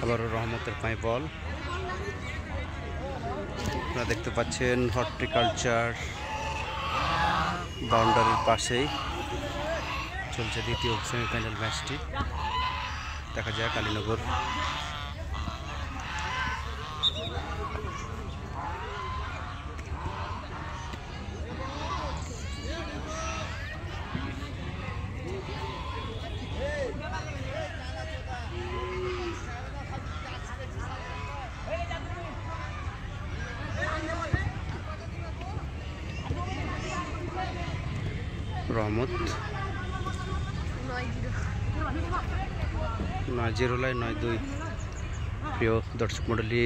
আবারও রহমতের পায়ে বল। আপনারা দেখতে পাচ্ছেন হর্টিকালচার বাউন্ডারির পাশেই চলছে দ্বিতীয় সেমিফাইনাল ম্যাচটি। দেখা যাক আলীনগর রহমত 9-0-9-2। প্রিয় দর্শক মণ্ডলী,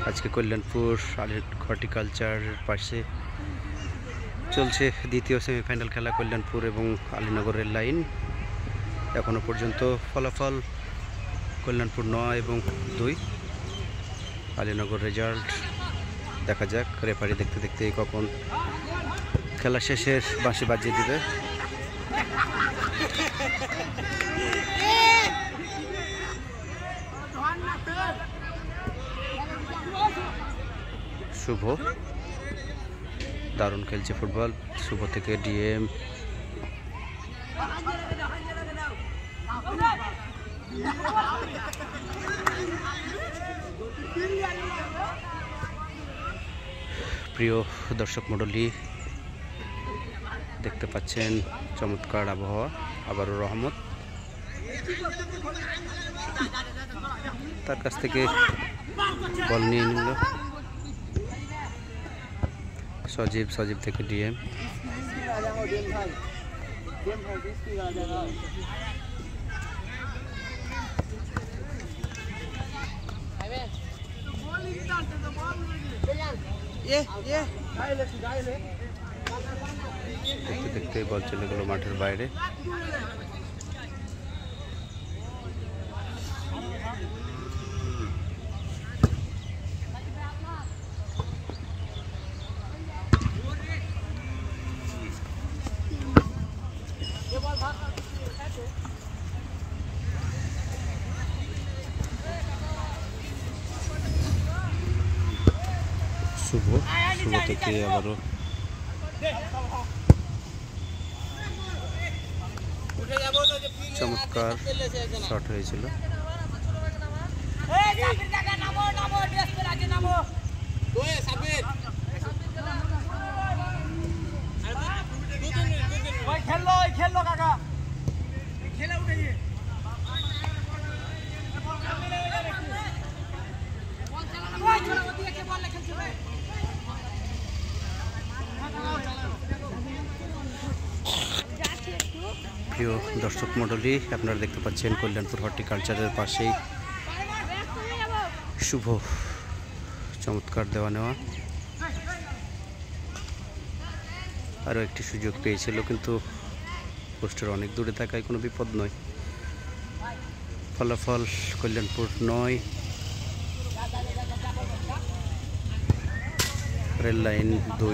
আজকে কল্যাণপুর হর্টিকালচারের পাশে চলছে দ্বিতীয় সেমিফাইনাল খেলা কল্যাণপুর এবং আলীনগরের লাইন। এখনো পর্যন্ত ফলাফল কল্যাণপুর 9 এবং 2, আলীনগর রেজাল্ট দেখা যাক। রেফারি দেখতে দেখতে কখন খেলা শেষের বাঁশি বাজিয়ে দিবে। শুভ দারুণ খেলছে ফুটবল। শুভ থেকে ডিএম, প্রিয় দর্শক মণ্ডলী দেখতে পাচ্ছেন চমৎকার আবহাওয়া। আবারও রহমত তার কাছ থেকে বল নিয়ে নিল। সজীব থেকে ডিএম, দেখতে দেখতে বল চলে গেল মাঠের বাইরে। শুভ থেকে আবারও চমৎকার শট হয়েছিল। প্রিয় দর্শক মণ্ডলী, আপনারা দেখতে পাচ্ছেন কল্যাণপুর হর্টিকালচারের পাশেই শুভ চমৎকার দেওয়া নেওয়া। আরও একটি সুযোগ পেয়েছিল কিন্তু পোস্টের অনেক দূরে থাকায় কোনো বিপদ নয়। ফলাফল কল্যাণপুর 9, রেল লাইন 2।